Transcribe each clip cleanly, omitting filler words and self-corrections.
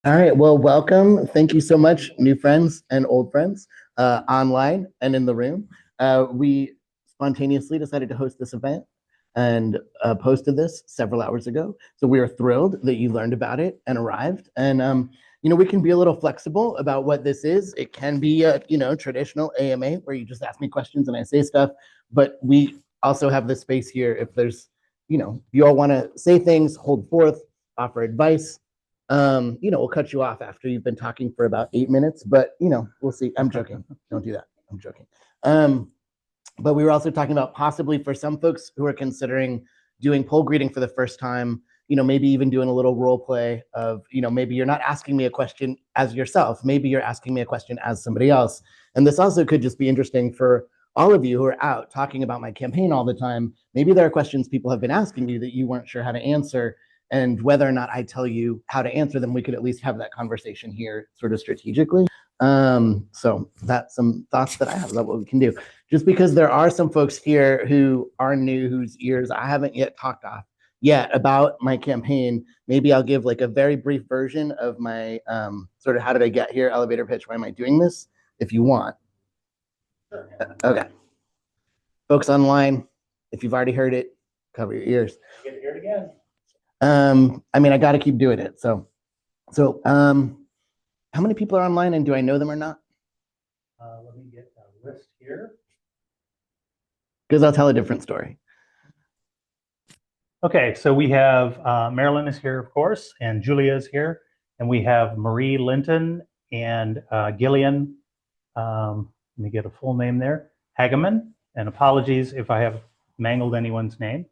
All right, well, welcome. Thank you so much, new friends and old friends, online and in the room. We spontaneously decided to host this event and posted this several hours ago. So we are thrilled that you learned about it and arrived. And we can be a little flexible about what this is. It can be a traditional AMA where you just ask me questions and I say stuff, but we also have this space here if there's, you all want to say things, hold forth, offer advice. We'll cut you off after you've been talking for about 8 minutes, but we'll see. I'm joking. Don't do that. I'm joking. But we were also talking about possibly for some folks who are considering doing poll greeting for the first time, maybe even doing a little role play of, maybe you're not asking me a question as yourself. Maybe you're asking me a question as somebody else. And this also could just be interesting for all of you who are out talking about my campaign all the time. Maybe there are questions people have been asking you that you weren't sure how to answer. And whether or not I tell you how to answer them, we could at least have that conversation here sort of strategically. So that's some thoughts that I have about what we can do. Just because there are some folks here who are new, whose ears I haven't yet talked off yet about my campaign, maybe I'll give like a very brief version of my sort of how did I get here elevator pitch, why am I doing this, if you want. Sure. Okay. Folks online, if you've already heard it, cover your ears. You get to hear it again. I got to keep doing it. So, how many people are online and do I know them or not? Let me get a list here. Because I'll tell a different story. Okay, so we have Marilyn is here, of course, and Julia is here. And we have Marie Linton and Gillian, let me get a full name there, Hageman. And apologies if I have mangled anyone's name,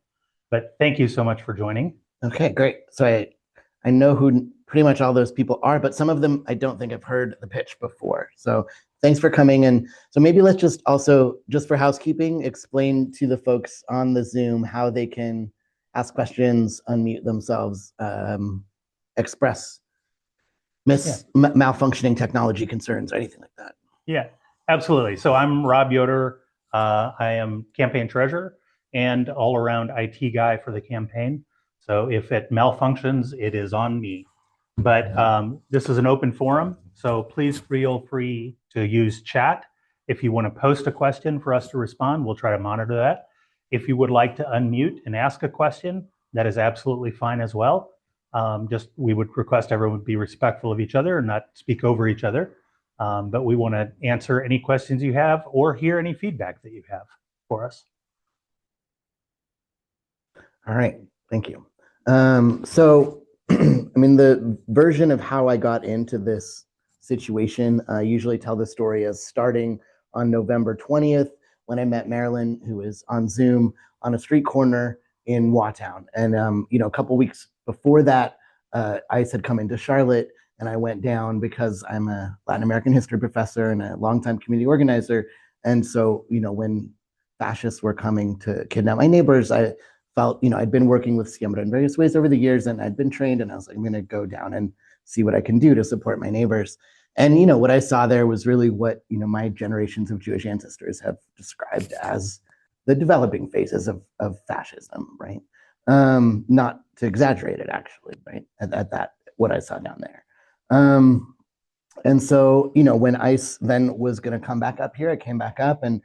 but thank you so much for joining. Okay, great. So I know who pretty much all those people are, but some of them I don't think I've heard the pitch before. So thanks for coming. And so maybe let's just also, just for housekeeping, explain to the folks on the Zoom how they can ask questions, unmute themselves, express malfunctioning technology concerns or anything like that. Yeah, absolutely. So I'm Rob Yoder. I am campaign treasurer and all-around IT guy for the campaign. So if it malfunctions, it is on me. But this is an open forum, so please feel free to use chat. If you want to post a question for us to respond, we'll try to monitor that. If you would like to unmute and ask a question, that is absolutely fine as well. Just we would request everyone be respectful of each other and not speak over each other. But we want to answer any questions you have or hear any feedback that you have for us. All right, thank you. So, the version of how I got into this situation, I usually tell the story as starting on November 20th when I met Marilyn, who is on Zoom on a street corner in Watown. And, a couple weeks before that, ICE had come into Charlotte and I went down because I'm a Latin American history professor and a longtime community organizer. And so, when fascists were coming to kidnap my neighbors, I felt, I'd been working with Siembra in various ways over the years and I'd been trained and I was like, I'm going to go down and see what I can do to support my neighbors. And, what I saw there was really what, my generations of Jewish ancestors have described as the developing phases of fascism, right? Not to exaggerate it, actually, right? At that, what I saw down there. And so, when ICE then was going to come back up here, I came back up and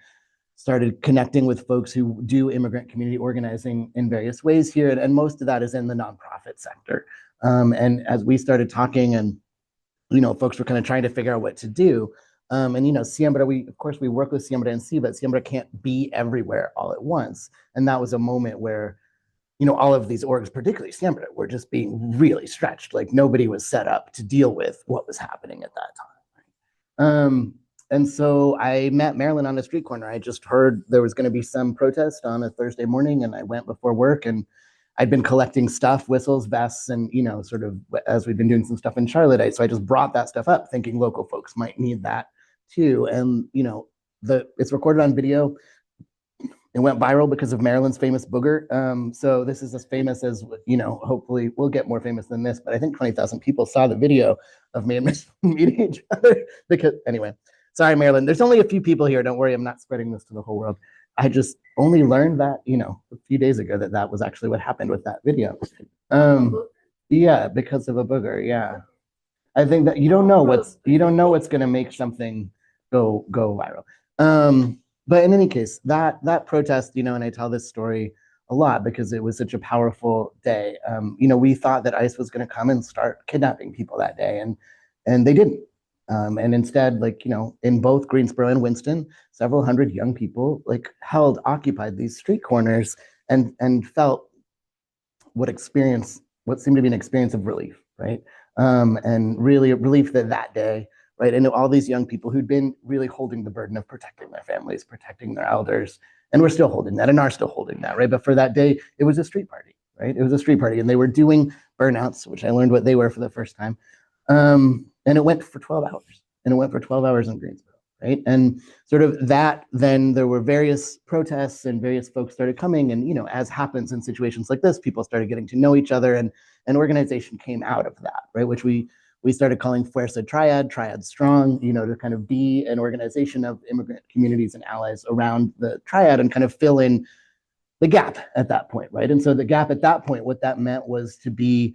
started connecting with folks who do immigrant community organizing in various ways here. And most of that is in the nonprofit sector. And as we started talking and, folks were kind of trying to figure out what to do. And, Siembra, we work with Siembra and see, but Siembra can't be everywhere all at once. And that was a moment where, all of these orgs, particularly Siembra, were just being really stretched. Like nobody was set up to deal with what was happening at that time. And so I met Marilyn on a street corner. I just heard there was going to be some protest on a Thursday morning, and I went before work, and I'd been collecting stuff, whistles, vests, and, sort of as we've been doing some stuff in Charlotte. So I just brought that stuff up thinking local folks might need that too. And, it's recorded on video. It went viral because of Marilyn's famous booger. So this is as famous as, hopefully we'll get more famous than this, but I think 20,000 people saw the video of me and Miss meeting each other because, anyway. Sorry, Marilyn. There's only a few people here. Don't worry. I'm not spreading this to the whole world. I just only learned that, a few days ago that was actually what happened with that video. Yeah, because of a booger. Yeah. I think that you don't know what's going to make something go viral. But in any case, that protest, and I tell this story a lot because it was such a powerful day. We thought that ICE was going to come and start kidnapping people that day, and they didn't. And instead, in both Greensboro and Winston, several hundred young people occupied these street corners and felt what seemed to be an experience of relief, right? And really a relief that day, right? And all these young people who'd been really holding the burden of protecting their families, protecting their elders, and we're still holding that and are still holding that, right? But for that day, it was a street party, right? It was a street party, and they were doing burnouts, which I learned what they were for the first time. And it went for 12 hours, in Greensboro, right? And sort of that, then there were various protests and various folks started coming. And, as happens in situations like this, people started getting to know each other, and an organization came out of that, right? Which we started calling Fuerza Triad Strong, to kind of be an organization of immigrant communities and allies around the triad and kind of fill in the gap at that point, right? And so the gap at that point, what that meant was to be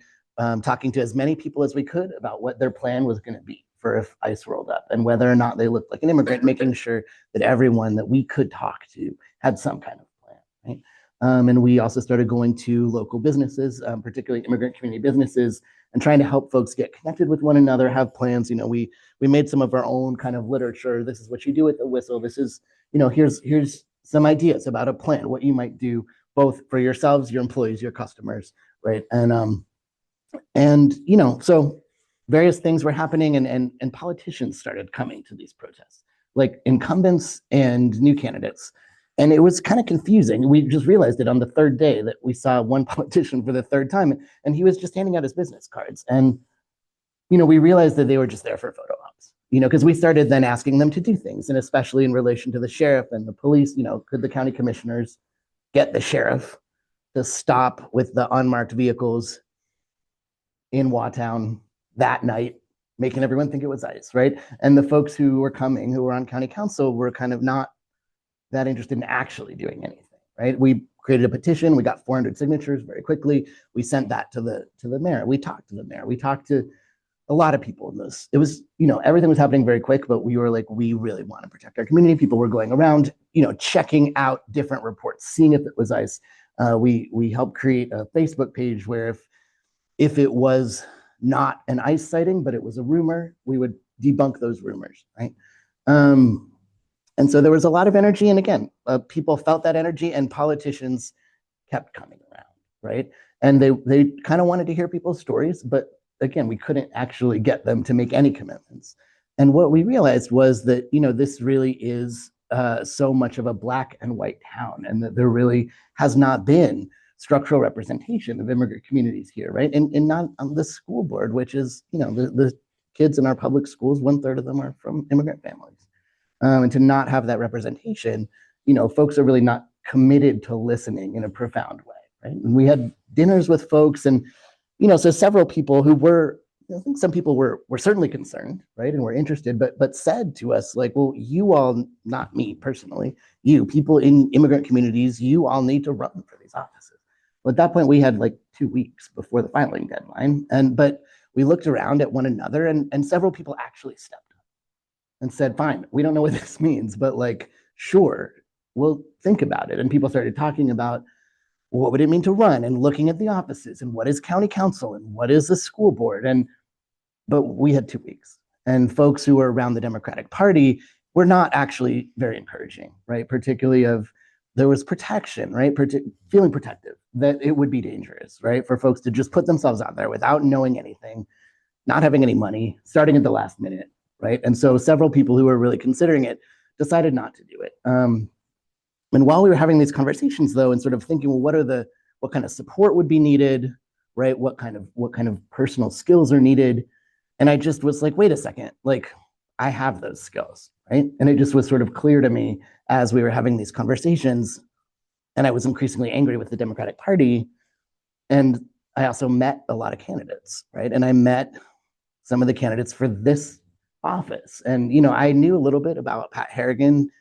talking to as many people as we could about what their plan was going to be for if ICE rolled up and whether or not they looked like an immigrant, making sure that everyone that we could talk to had some kind of plan, right? And we also started going to local businesses, particularly immigrant community businesses, and trying to help folks get connected with one another, have plans. We made some of our own kind of literature. This is what you do with the whistle. This is, here's some ideas about a plan, what you might do both for yourselves, your employees, your customers, right? And so various things were happening, and politicians started coming to these protests, like incumbents and new candidates. And it was kind of confusing. We just realized it on the third day that we saw one politician for the third time, and he was just handing out his business cards. And, we realized that they were just there for photo ops, because we started then asking them to do things, and especially in relation to the sheriff and the police, could the county commissioners get the sheriff to stop with the unmarked vehicles in Watown that night, making everyone think it was ICE, right? And the folks who were coming, who were on county council, were kind of not that interested in actually doing anything, right? We created a petition. We got 400 signatures very quickly. We sent that to the mayor. We talked to the mayor. We talked to a lot of people in this. It was, everything was happening very quick, but we were like, we really want to protect our community. People were going around, checking out different reports, seeing if it was ICE. We helped create a Facebook page where if it was not an ICE sighting, but it was a rumor, we would debunk those rumors, right? And so there was a lot of energy. And again, people felt that energy, and politicians kept coming around, right? And they kind of wanted to hear people's stories, but again, we couldn't actually get them to make any commitments. And what we realized was that, this really is so much of a black and white town, and that there really has not been structural representation of immigrant communities here, right? And not on the school board, which is, the kids in our public schools, 1/3 of them are from immigrant families. And to not have that representation, folks are really not committed to listening in a profound way, right? And we had dinners with folks, and, so several people who were, I think some people were certainly concerned, right? And were interested, but said to us, like, well, you all, not me personally, you people in immigrant communities, you all need to run for these offices. Well, at that point, we had like 2 weeks before the filing deadline. But we looked around at one another, and several people actually stepped up and said, fine, we don't know what this means, but sure, we'll think about it. And people started talking about, what would it mean to run, and looking at the offices, and what is county council, and what is the school board? But we had 2 weeks, and folks who were around the Democratic Party were not actually very encouraging, right? Particularly there was protection, right? Feeling protective, that it would be dangerous, right? For folks to just put themselves out there without knowing anything, not having any money, starting at the last minute, right? And so several people who were really considering it decided not to do it. And while we were having these conversations, though, and sort of thinking, well, what kind of support would be needed, right? What kind of personal skills are needed? And I just was like, wait a second, I have those skills, right? And it just was sort of clear to me as we were having these conversations, and I was increasingly angry with the Democratic Party. And I also met a lot of candidates, right? And I met some of the candidates for this office. And, I knew a little bit about Pat Harrigan,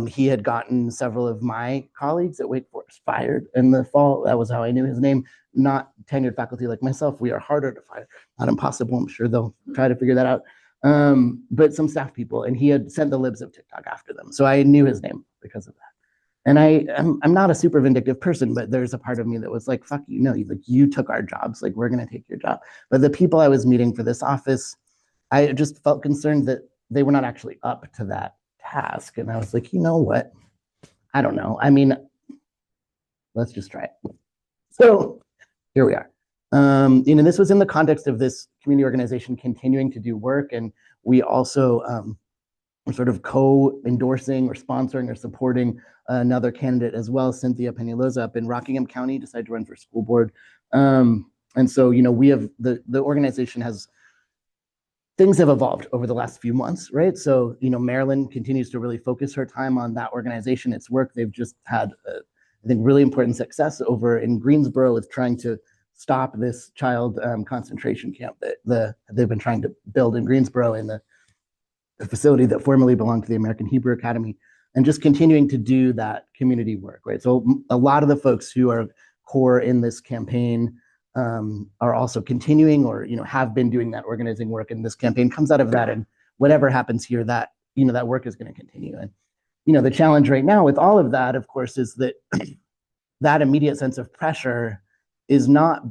He had gotten several of my colleagues at Wake Forest fired in the fall. That was how I knew his name. Not tenured faculty like myself. We are harder to fire. Not impossible. I'm sure they'll try to figure that out. But some staff people, and he had sent the libs of TikTok after them. So I knew his name because of that. And I'm not a super vindictive person, but there's a part of me that was like, fuck you, no, like you took our jobs, like we're gonna take your job. But the people I was meeting for this office, I just felt concerned that they were not actually up to that task. And I was like, you know what? I don't know. I mean, let's just try it. So here we are. This was in the context of this community organization continuing to do work. And we also were sort of co-endorsing or sponsoring or supporting another candidate as well, Cynthia Peñalosa up in Rockingham County, decided to run for school board. And so, we have the organization has, things have evolved over the last few months, right? So, Maryland continues to really focus her time on that organization, its work. They've just had, I think, really important success over in Greensboro with trying to stop this child concentration camp that they've been trying to build in Greensboro in the facility that formerly belonged to the American Hebrew Academy, and just continuing to do that community work, right? So a lot of the folks who are core in this campaign are also continuing or, have been doing that organizing work, and this campaign comes out of that, and whatever happens here, that, that work is going to continue. And, the challenge right now with all of that, of course, is that that immediate sense of pressure is not,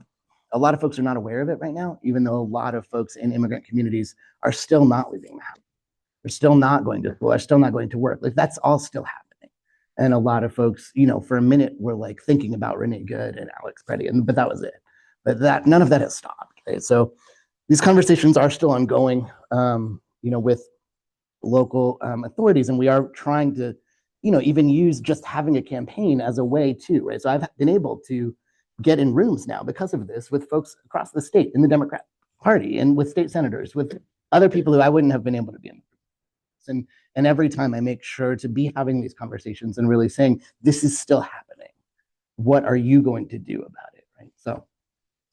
a lot of folks are not aware of it right now, even though a lot of folks in immigrant communities are still not leaving the house. They're still not going to school, are still not going to work. Like that's all still happening. And a lot of folks, for a minute were like thinking about Renee Good and Alex Preddy, but that was it. But none of that has stopped. Right? So these conversations are still ongoing, with local authorities, and we are trying to, even use just having a campaign as a way too, right? So I've been able to get in rooms now because of this with folks across the state in the Democrat Party and with state senators, with other people who I wouldn't have been able to be in. And every time I make sure to be having these conversations and really saying, this is still happening. What are you going to do about it, right? So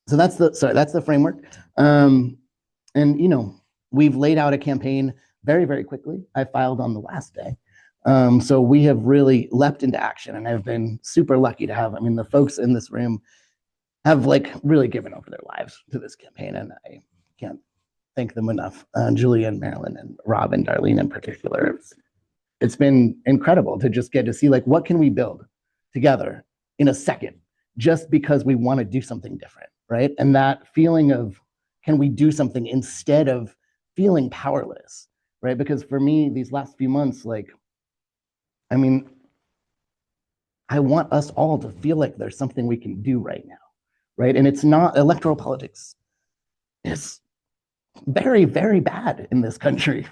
that's the framework. And, we've laid out a campaign very, very quickly. I filed on the last day. So we have really leapt into action, and I've been super lucky to have, the folks in this room have like really given over their lives to this campaign, and I can't thank them enough. Julia and Marilyn and Rob and Darlene in particular. It's been incredible to just get to see like, what can we build together in a second, just because we want to do something different, right? And that feeling of, can we do something instead of feeling powerless, right? Because for me, these last few months, I want us all to feel like there's something we can do right now, right? And it's not, electoral politics is very, very bad in this country,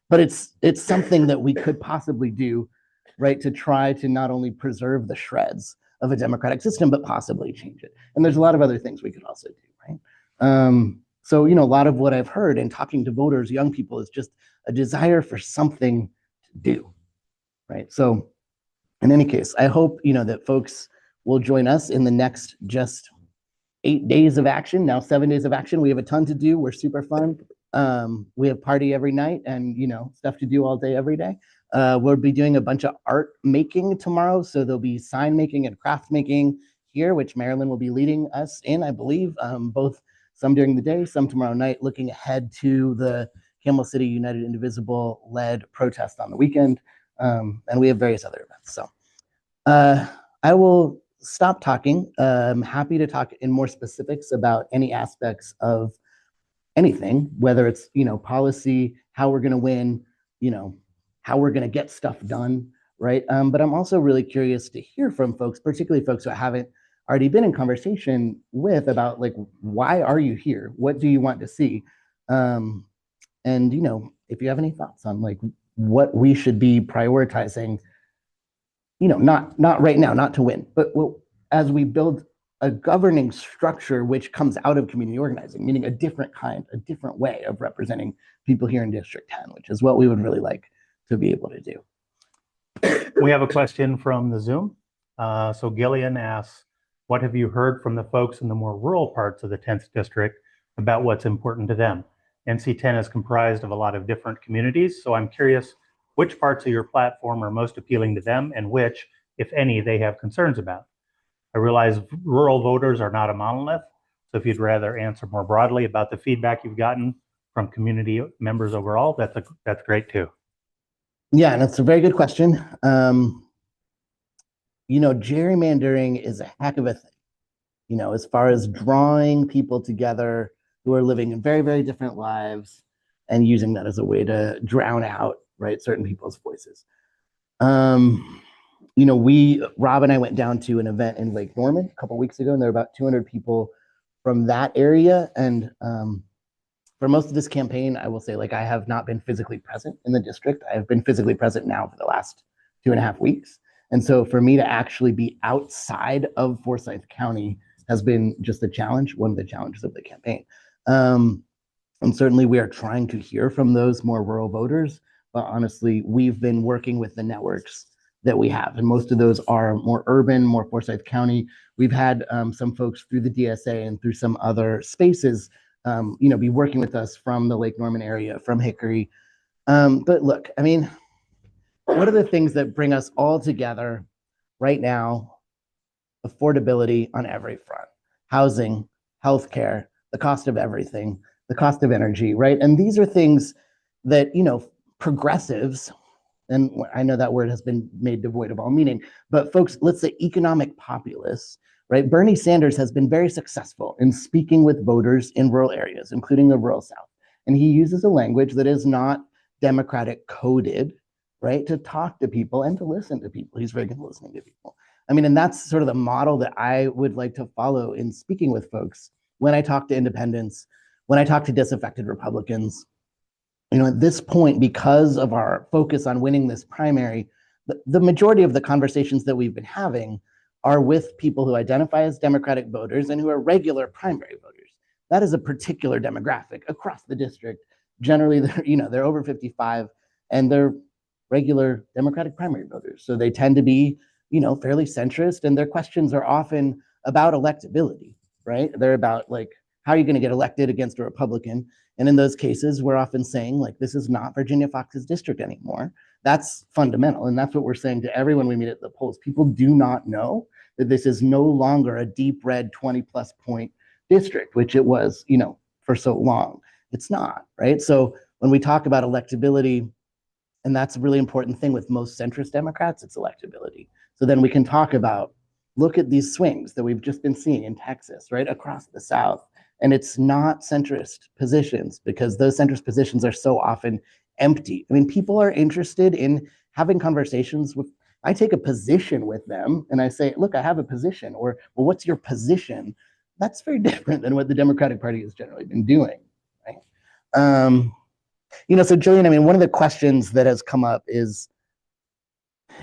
but it's something that we could possibly do, right, to try to not only preserve the shreds of a democratic system, but possibly change it. And there's a lot of other things we could also do, right? So, a lot of what I've heard in talking to voters, young people, is just a desire for something to do, right? So in any case, I hope, that folks will join us in the next just 8 days of action, now 7 days of action. We have a ton to do. We're super fun. We have party every night and, stuff to do all day, every day. We'll be doing a bunch of art making tomorrow. So there'll be sign making and craft making here, which Marilyn will be leading us in, I believe, both some during the day, some tomorrow night, looking ahead to the Camel City United Indivisible led protest on the weekend. And we have various other events. So I will stop talking. I'm happy to talk in more specifics about any aspects of anything, whether it's, policy, how we're going to win, how we're going to get stuff done, right? But I'm also really curious to hear from folks, particularly folks who I haven't already been in conversation with, about like, why are you here? What do you want to see? And, if you have any thoughts on like what we should be prioritizing, not right now, not to win, but as we build a governing structure which comes out of community organizing, meaning a different way of representing people here in District 10, which is what we would really like to be able to do. We have a question from the Zoom. So Gillian asks, what have you heard from the folks in the more rural parts of the 10th district about what's important to them? NC 10 is comprised of a lot of different communities, so I'm curious which parts of your platform are most appealing to them and which, if any, they have concerns about. I realize rural voters are not a monolith, so if you'd rather answer more broadly about the feedback you've gotten from community members overall, that's great too. Yeah, and that's a very good question. Gerrymandering is a heck of a thing, as far as drawing people together who are living in very, very different lives and using that as a way to drown out, right, certain people's voices. Rob and I went down to an event in Lake Norman a couple of weeks ago, and there were about 200 people from that area. And for most of this campaign, I will say, I have not been physically present in the district. I have been physically present now for the last 2.5 weeks. And so for me to actually be outside of Forsyth County has been just a challenge, one of the challenges of the campaign. And certainly we are trying to hear from those more rural voters, but honestly, we've been working with the networks that we have, and most of those are more urban, more Forsyth County. We've had some folks through the DSA and through some other spaces, be working with us from the Lake Norman area, from Hickory. But look, what are the things that bring us all together right now? Affordability on every front, housing, healthcare, the cost of everything, the cost of energy, right? And these are things that, progressives, and I know that word has been made devoid of all meaning, but folks, let's say economic populists, right? Bernie Sanders has been very successful in speaking with voters in rural areas, including the rural South. And he uses a language that is not Democratic coded, right? To talk to people and to listen to people. He's very good at listening to people. And that's sort of the model that I would like to follow in speaking with folks when I talk to independents, when I talk to disaffected Republicans. At this point, because of our focus on winning this primary, the majority of the conversations that we've been having are with people who identify as Democratic voters and who are regular primary voters. That is a particular demographic across the district. Generally, they're over 55 and they're regular Democratic primary voters. So they tend to be, fairly centrist, and their questions are often about electability, right? They're about how are you going to get elected against a Republican? And in those cases, we're often saying this is not Virginia Fox's district anymore. That's fundamental. And that's what we're saying to everyone we meet at the polls. People do not know that this is no longer a deep red 20+ point district, which it was, for so long. It's not, right? So when we talk about electability, and that's a really important thing with most centrist Democrats, it's electability. So then we can talk about, look at these swings that we've just been seeing in Texas, right, across the South. And it's not centrist positions, because those centrist positions are so often empty. People are interested in having conversations with, I take a position with them and I say, look, I have a position, or, well, what's your position? That's very different than what the Democratic Party has generally been doing, right? So Jillian, one of the questions that has come up is,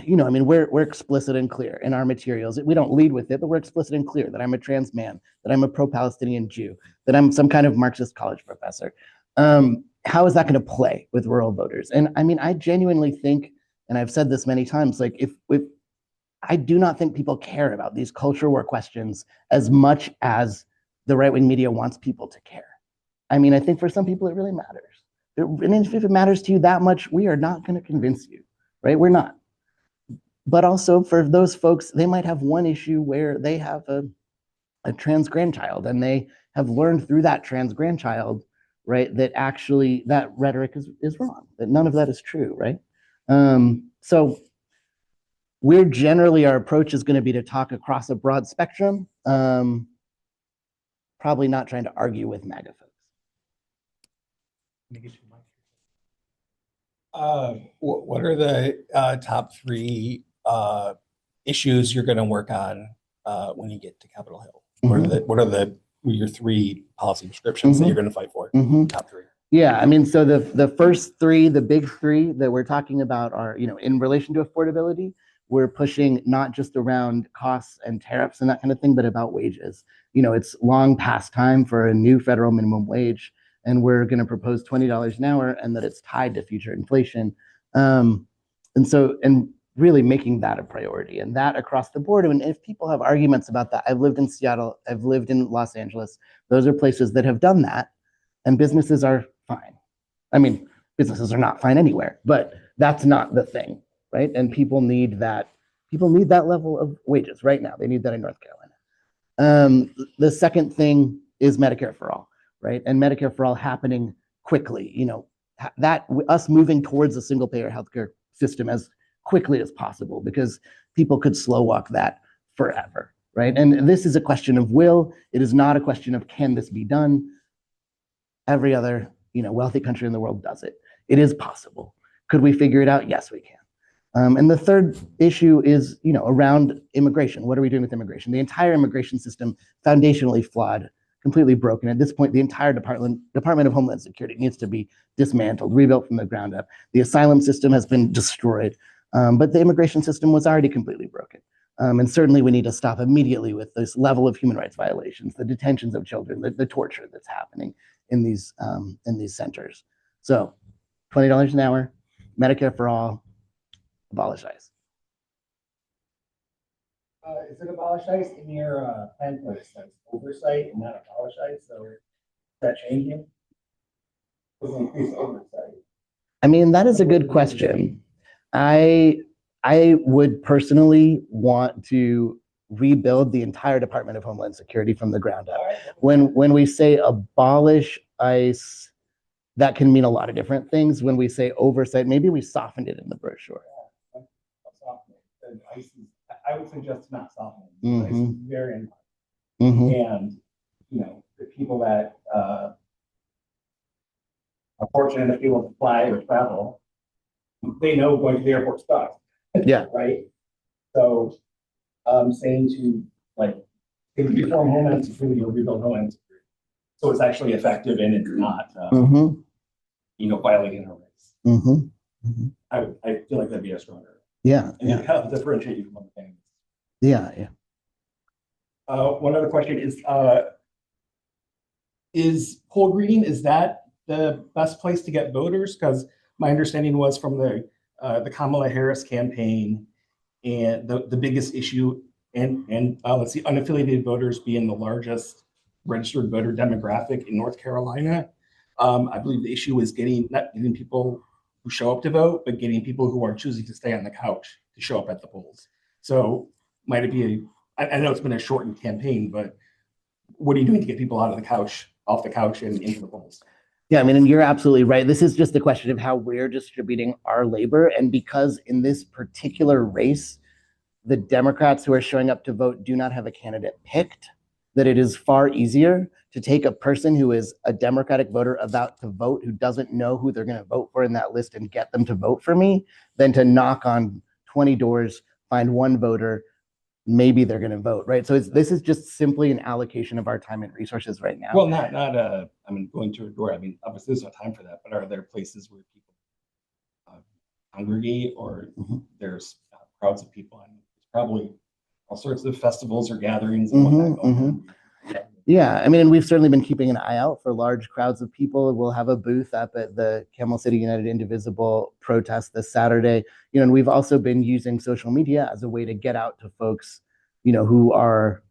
we're explicit and clear in our materials. We don't lead with it, but we're explicit and clear that I'm a trans man, that I'm a pro-Palestinian Jew, that I'm some kind of Marxist college professor. How is that going to play with rural voters? And I genuinely think, and I've said this many times, if I do not think people care about these culture war questions as much as the right-wing media wants people to care. I think for some people it really matters. And if it matters to you that much, we are not going to convince you, right? We're not. But also for those folks, they might have one issue where they have a trans grandchild, and they have learned through that trans grandchild, right, that actually that rhetoric is wrong, that none of that is true, right? So we're generally, our approach is going to be to talk across a broad spectrum, probably not trying to argue with MAGA folks. What are the top 3 issues you're going to work on when you get to Capitol Hill? What are your 3 policy prescriptions that you're going to fight for? Top 3. Yeah, so the first 3, the big 3 that we're talking about are, in relation to affordability, we're pushing not just around costs and tariffs and that kind of thing, but about wages. It's long past time for a new federal minimum wage, and we're going to propose $20 an hour, and that it's tied to future inflation. And really making that a priority, and that across the board. And if people have arguments about that, I've lived in Seattle, I've lived in Los Angeles. Those are places that have done that, and businesses are fine. Businesses are not fine anywhere, but That's not the thing, right? And people need that level of wages right now. They need that in North Carolina. The second thing is Medicare for all, right? And Medicare for all happening quickly, that us moving towards a single payer healthcare system as quickly as possible, because people could slow walk that forever, right? And this is a question of will. It is not a question of can this be done. Every other, wealthy country in the world does it. It is possible. Could we figure it out? Yes, we can. And the third issue is, around immigration. What are we doing with immigration? The entire immigration system, foundationally flawed, completely broken. At this point, the entire Department of Homeland Security needs to be dismantled, rebuilt from the ground up. The asylum system has been destroyed, but the immigration system was already completely broken. And certainly we need to stop immediately with this level of human rights violations, the detentions of children, the torture that's happening in these centers. So $20 an hour, Medicare for all, abolish ICE. Is it abolish ICE in your plan for it says oversight and not abolish ICE? So is that changing? Does increase oversight? I mean, that is a good question. I would personally want to rebuild the entire Department of Homeland Security from the ground up. When we say abolish ICE, that can mean a lot of different things. When we say oversight, maybe we softened it in the brochure. I would suggest not softening. Mm-hmm. It's very important. Mm-hmm. And the people that are fortunate to be able to fly or travel, they know going to the airport sucks. Yeah. Right. So saying to reform Homeland Security or rebuild Homeland Security, so it's actually effective and it's not violating our rights. Mm-hmm. Mm-hmm. I feel like that'd be a stronger. Yeah. And Yeah. help differentiate you from other things. Yeah. Yeah. One other question is poll greeting, is that the best place to get voters? Because my understanding was from the Kamala Harris campaign, and the biggest issue, and let's see, unaffiliated voters being the largest registered voter demographic in North Carolina. I believe the issue is not getting people who show up to vote, but getting people who are choosing to stay on the couch to show up at the polls. So might it be I know it's been a shortened campaign, but what are you doing to get people off the couch and into the polls? Yeah, I mean, and you're absolutely right. This is just a question of how we're distributing our labor. And because in this particular race, the Democrats who are showing up to vote do not have a candidate picked, that it is far easier to take a person who is a Democratic voter about to vote, who doesn't know who they're going to vote for in that list, and get them to vote for me, than to knock on 20 doors, find one voter, maybe they're going to vote, right? So this is just simply an allocation of our time and resources right now. Well, going to a door. I mean, obviously there's no time for that, but are there places where people congregate, or there's crowds of people? And it's probably all sorts of festivals or gatherings and whatnot going on. Yeah, I mean, and we've certainly been keeping an eye out for large crowds of people. We'll have a booth up at the Camel City United Indivisible protest this Saturday. And we've also been using social media as a way to get out to folks, who are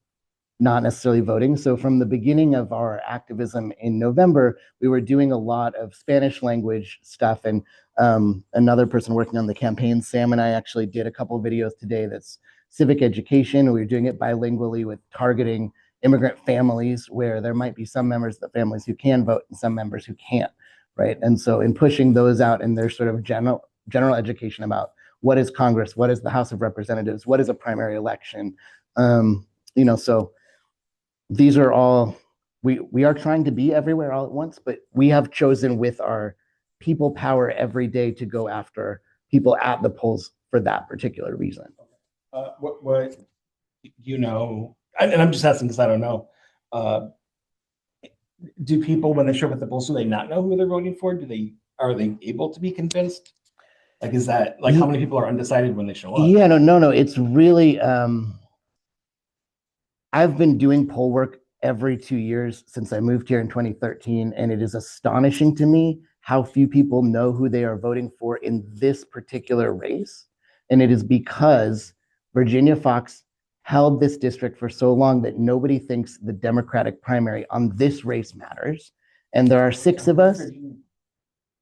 not necessarily voting. So from the beginning of our activism in November, we were doing a lot of Spanish language stuff. And another person working on the campaign, Sam, and I actually did a couple of videos today that's civic education. We were doing it bilingually with targeting immigrant families, where there might be some members of the families who can vote and some members who can't, right? And so in pushing those out in their sort of general education about what is Congress, what is the House of Representatives, what is a primary election, so these are all, we are trying to be everywhere all at once, but we have chosen with our people power every day to go after people at the polls for that particular reason. What and I'm just asking because I don't know. Do people, when they show up at the polls, do they not know who they're voting for? Are they able to be convinced? Is that how many people are undecided when they show up? Yeah, no. It's really, I've been doing poll work every 2 years since I moved here in 2013, and it is astonishing to me how few people know who they are voting for in this particular race. And it is because Virginia Fox held this district for so long that nobody thinks the Democratic primary on this race matters. And there are 6 of us.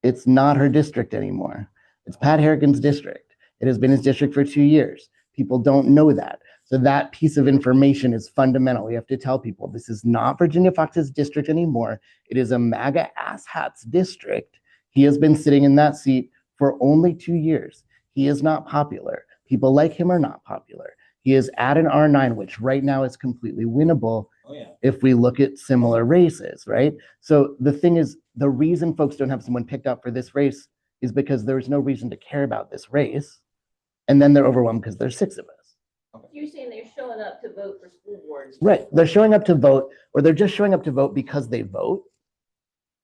It's not her district anymore. It's Pat Harrigan's district. It has been his district for 2 years. People don't know that. So that piece of information is fundamental. We have to tell people this is not Virginia Fox's district anymore. It is a MAGA asshat's district. He has been sitting in that seat for only 2 years. He is not popular. People like him are not popular. He is at an R9, which right now is completely winnable if we look at similar races, right? So the thing is, the reason folks don't have someone picked up for this race is because there's no reason to care about this race. And then they're overwhelmed because there's 6 of us. You're saying they're showing up to vote for school boards. Right. They're showing up to vote, or they're just showing up to vote because they vote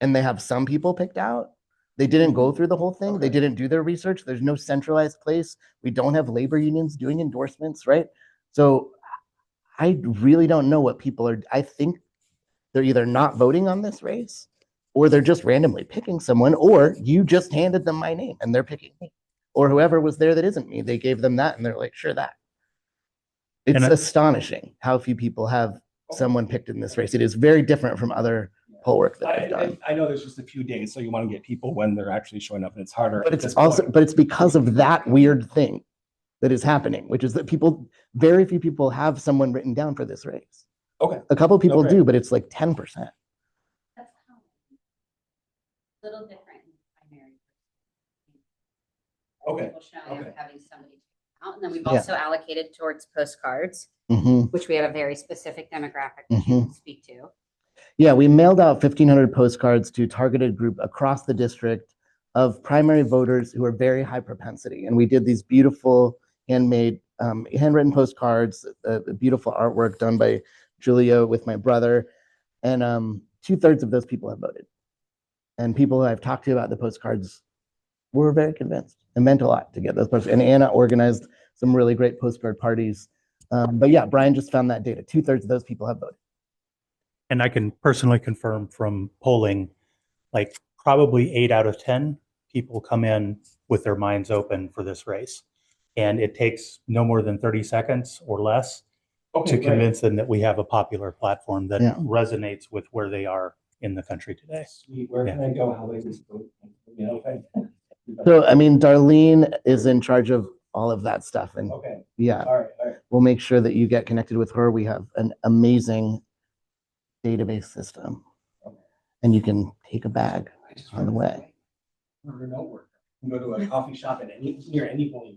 and they have some people picked out. They didn't go through the whole thing. They didn't do their research. There's no centralized place. We don't have labor unions doing endorsements, right? So I really don't know what people are. I think they're either not voting on this race or they're just randomly picking someone, or you just handed them my name and they're picking me, or whoever was there that isn't me. They gave them that and they're like, sure, that. It's astonishing how few people have someone picked in this race. It is very different from other poll work that I've done. I know there's just a few days, so you want to get people when they're actually showing up, and it's harder. But it's also, but it's because of that weird thing that is happening, which is that very few people have someone written down for this race. Okay. A couple people do, but it's like 10%. That's common. A little different in primary. Okay. People showing Okay. up, having somebody out, and then we've also allocated towards postcards, Mm-hmm. which we have a very specific demographic that Mm-hmm. you can speak to. Yeah, we mailed out 1,500 postcards to a targeted group across the district of primary voters who are very high propensity. And we did these beautiful handmade, handwritten postcards, beautiful artwork done by Julia with my brother. And 2/3 of those people have voted. And people who I've talked to about the postcards were very convinced. It meant a lot to get those postcards. And Anna organized some really great postcard parties. But yeah, Brian just found that data. 2/3 of those people have voted. And I can personally confirm from polling, like probably 8 out of 10 people come in with their minds open for this race. And it takes no more than 30 seconds or less to convince them that we have a popular platform that resonates with where they are in the country today. Sweet. Where can I go? How they just vote? You know, So, I mean, Darlene is in charge of all of that stuff. And yeah, All right. we'll make sure that you get connected with her. We have an amazing database system, and you can take a bag on the way. Remote work. You can go to a coffee shop at near any point.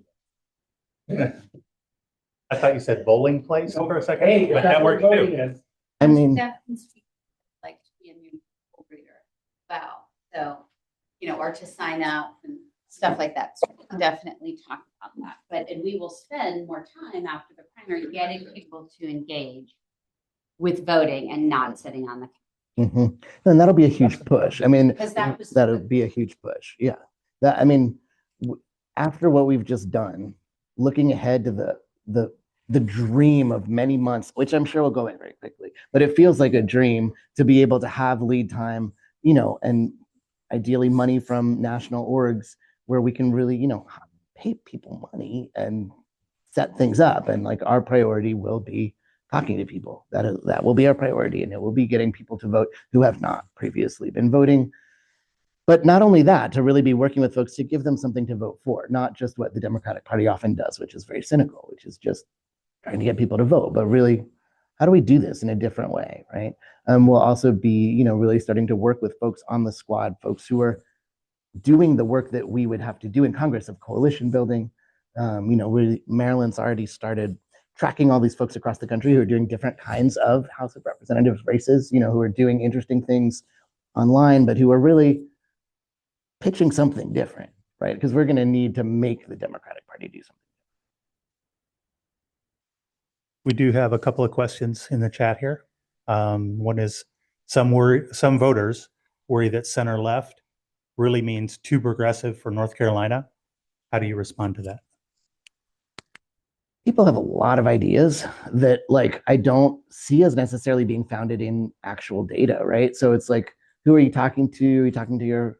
I thought you said bowling place for a second, Hey, but that works too. I mean, Like to be a new poll reader. Wow. So, or to sign up and stuff like that. So we can definitely talk about that. And we will spend more time after the primary getting people to engage with voting and not sitting on the. and that'll be a huge push. I mean, Because that'll be a huge push. Yeah. I mean, after what we've just done, looking ahead to the dream of many months, which I'm sure will go away very quickly, but it feels like a dream to be able to have lead time, and ideally money from national orgs where we can really, pay people money and set things up. And like our priority will be talking to people. That will be our priority, and it will be getting people to vote who have not previously been voting. But not only that, to really be working with folks to give them something to vote for, not just what the Democratic Party often does, which is very cynical, which is just trying to get people to vote, but really, how do we do this in a different way, right? We'll also be, really starting to work with folks on the squad, folks who are doing the work that we would have to do in Congress of coalition building. Maryland's already started tracking all these folks across the country who are doing different kinds of House of Representatives races, who are doing interesting things online, but who are really pitching something different, right? Because we're going to need to make the Democratic Party do something. We do have a couple of questions in the chat here. One is some voters worry that center left really means too progressive for North Carolina. How do you respond to that? People have a lot of ideas that I don't see as necessarily being founded in actual data, right? So it's like, who are you talking to? Are you talking to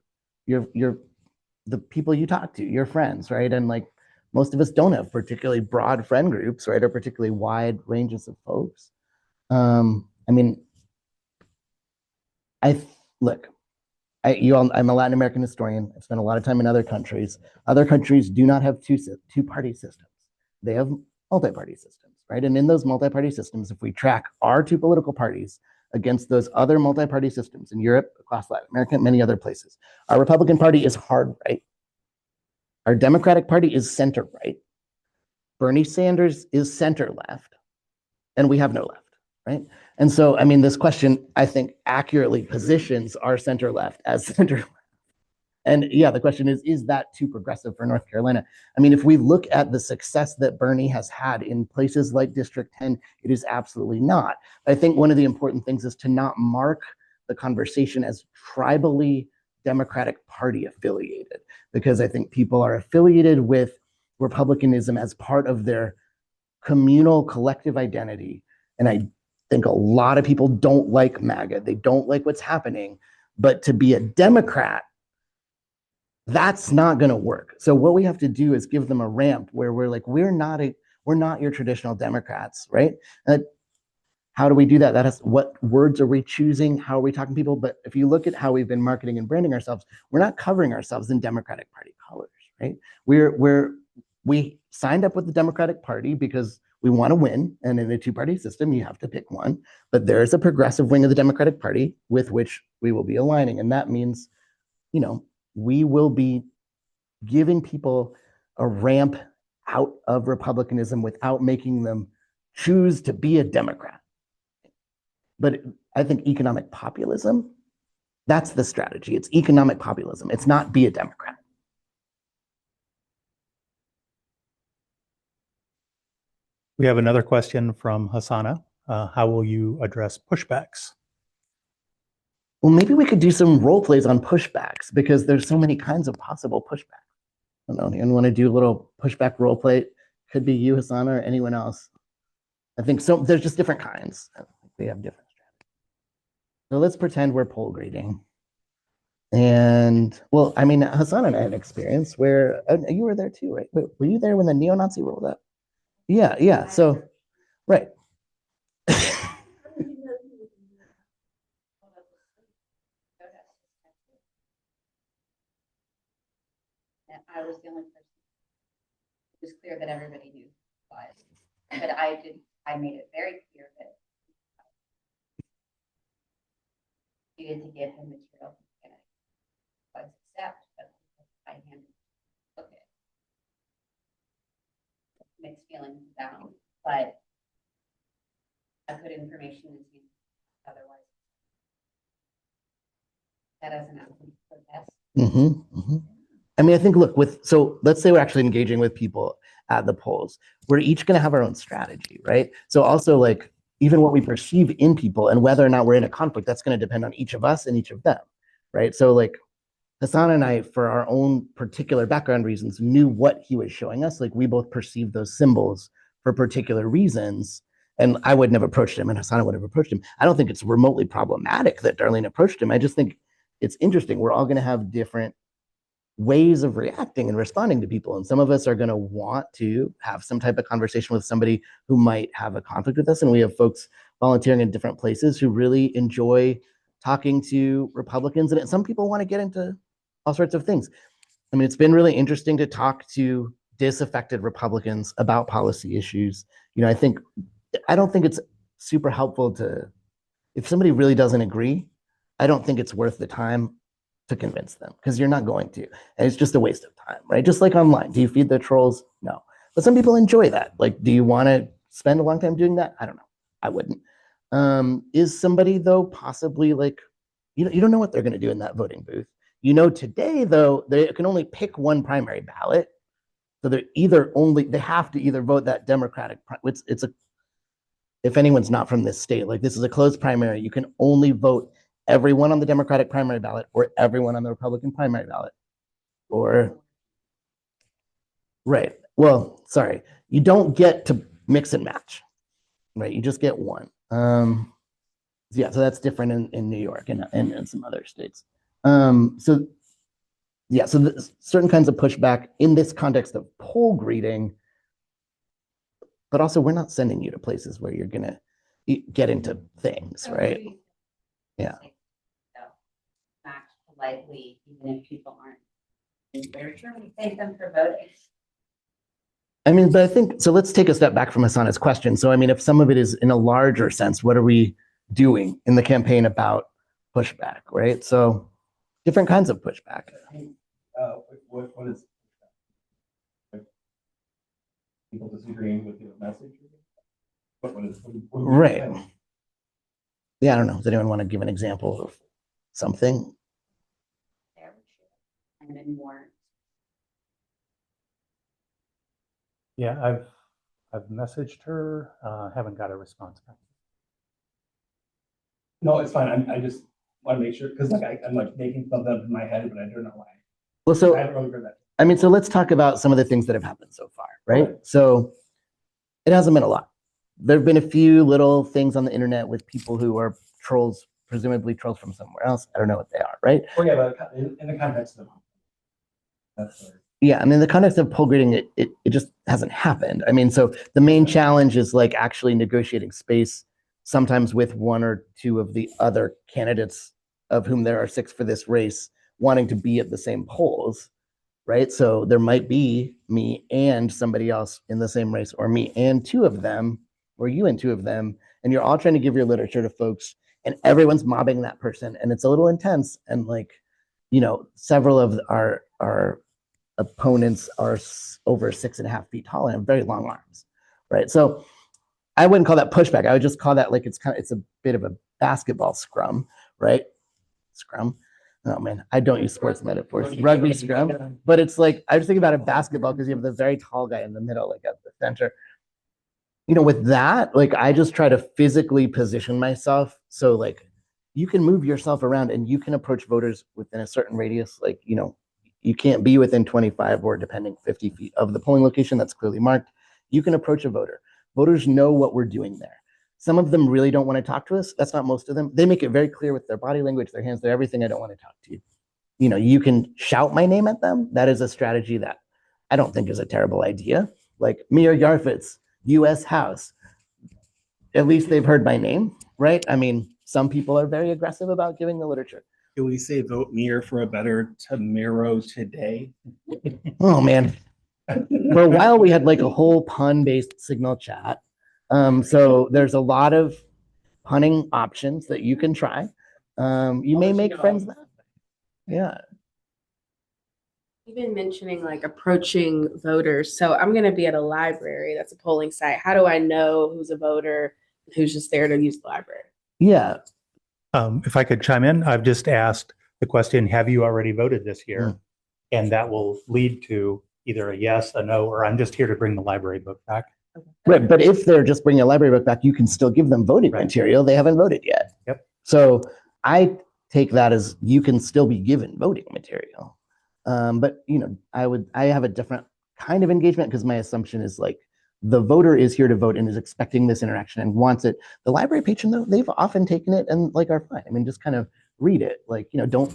the people you talk to, your friends, right? And most of us don't have particularly broad friend groups, right? Or particularly wide ranges of folks. I mean, look, I'm a Latin American historian. I've spent a lot of time in other countries. Other countries do not have two-party systems. They have multi-party systems, right? And in those multi-party systems, if we track our two political parties against those other multi-party systems in Europe, across Latin America, many other places, our Republican Party is hard right. Our Democratic Party is center right. Bernie Sanders is center left, and we have no left, right? And so, I mean, this question, I think, accurately positions our center left as center left. And yeah, the question is that too progressive for North Carolina? I mean, if we look at the success that Bernie has had in places like District 10, it is absolutely not. I think one of the important things is to not mark the conversation as tribally Democratic Party affiliated, because I think people are affiliated with Republicanism as part of their communal collective identity. And I think a lot of people don't like MAGA. They don't like what's happening. But to be a Democrat, that's not going to work. So what we have to do is give them a ramp where we're like, we're not your traditional Democrats, right? How do we do that? What words are we choosing? How are we talking to people? But if you look at how we've been marketing and branding ourselves, we're not covering ourselves in Democratic Party colors, right? We signed up with the Democratic Party because we want to win. And in a two-party system, you have to pick one. But there is a progressive wing of the Democratic Party with which we will be aligning. And that means, we will be giving people a ramp out of Republicanism without making them choose to be a Democrat. But I think economic populism, that's the strategy. It's economic populism. It's not be a Democrat. We have another question from Hassana. How will you address pushbacks? Well, maybe we could do some role plays on pushbacks, because there's so many kinds of possible pushbacks. I don't know, anyone want to do a little pushback role play? Could be you, Hassana, or anyone else. I think so. There's just different kinds. We have different strategies. So let's pretend we're poll grading. And well, I mean, Hassana and I had experience where you were there too, right? Were you there when the neo-Nazi rolled up? Yeah. So, right. I was the only person. It was clear that everybody knew who it was, but I made it very clear that you needed to give him material and was accept, but I handed okay. Mixed feelings down, but I put information into otherwise. That doesn't have to be protest. I mean, I think, look, so let's say we're actually engaging with people at the polls. We're each going to have our own strategy, right? So also, like, even what we perceive in people and whether or not we're in a conflict, that's going to depend on each of us and each of them, right? So like Hassan and I, for our own particular background reasons, knew what he was showing us. Like, we both perceived those symbols for particular reasons. And I wouldn't have approached him, and Hassan would have approached him. I don't think it's remotely problematic that Darlene approached him. I just think it's interesting. We're all going to have different ways of reacting and responding to people. And some of us are going to want to have some type of conversation with somebody who might have a conflict with us. And we have folks volunteering in different places who really enjoy talking to Republicans. And some people want to get into all sorts of things. I mean, it's been really interesting to talk to disaffected Republicans about policy issues. I don't think it's super helpful if somebody really doesn't agree, I don't think it's worth the time to convince them, because you're not going to. And it's just a waste of time, right? Just like online. Do you feed the trolls? No. But some people enjoy that. Like, do you want to spend a long time doing that? I don't know. I wouldn't. Is somebody, though, possibly like, you don't know what they're going to do in that voting booth. Today, though, they can only pick one primary ballot. So they have to either vote that Democratic, if anyone's not from this state, like, this is a closed primary. You can only vote everyone on the Democratic primary ballot or everyone on the Republican primary ballot. Right. Well, sorry. You don't get to mix and match, right? You just get one. So that's different in New York and in some other states. So certain kinds of pushback in this context of poll greeting, but also we're not sending you to places where you're going to get into things, right? Yeah. lightly, even if people aren't in literature, we thank them for voting. I mean, but I think, so let's take a step back from Asana's question. So, I mean, if some of it is in a larger sense, what are we doing in the campaign about pushback, right? So different kinds of pushback. What is people disagreeing with your message? What is Right. Yeah, I don't know. Does anyone want to give an example of something? And then more. Yeah, I've messaged her, haven't got a response back. No, it's fine. I just want to make sure because like I'm like making something up in my head, but I don't know why. Well, so I haven't really heard that. I mean, so let's talk about some of the things that have happened so far, right? Okay. So it hasn't been a lot. There have been a few little things on the internet with people who are trolls, presumably trolls from somewhere else. I don't know what they are, right? Oh yeah, but in the context of that's Yeah, I mean, in the context of poll grading, it just hasn't happened. I mean, so the main challenge is like actually negotiating space, sometimes with one or two of the other candidates, of whom there are 6 for this race, wanting to be at the same polls, right? So there might be me and somebody else in the same race, or me and 2 of them, or you and 2 of them, and you're all trying to give your literature to folks, and everyone's mobbing that person, and it's a little intense. And like, you know, several of our opponents are over 6.5 feet tall and have very long arms, right? So I wouldn't call that pushback. I would just call that like it's a bit of a basketball scrum, right? Scrum. Oh man, I don't use sports metaphors. Rugby scrum, but it's like I was thinking about a basketball because you have the very tall guy in the middle, like at the center. You know, with that, like I just try to physically position myself so like you can move yourself around and you can approach voters within a certain radius. Like, you know, you can't be within 25 or depending 50 feet of the polling location that's clearly marked. You can approach a voter. Voters know what we're doing there. Some of them really don't want to talk to us. That's not most of them. They make it very clear with their body language, their hands, their everything. I don't want to talk to you. You know, you can shout my name at them. That is a strategy that I don't think is a terrible idea. Like Mir Yarfitz, U.S. House. At least they've heard my name, right? I mean, some people are very aggressive about giving the literature. Can we say vote Mir for a better tomorrow today? Oh man. For a while we had like a whole pun-based signal chat. So there's a lot of punning options that you can try. You may make friends that way. Yeah. You've been mentioning like approaching voters. So I'm going to be at a library. That's a polling site. How do I know who's a voter, who's just there to use the library? Yeah. If I could chime in, I've just asked the question, have you already voted this year? And that will lead to either a yes, a no, or I'm just here to bring the library book back. Right. But if they're just bringing a library book back, you can still give them voting material. They haven't voted yet. Yep. So I take that as you can still be given voting material. But you know, I have a different kind of engagement because my assumption is like the voter is here to vote and is expecting this interaction and wants it. The library patron, though, they've often taken it and like are fine. I mean, just kind of read it. Like, you know, don't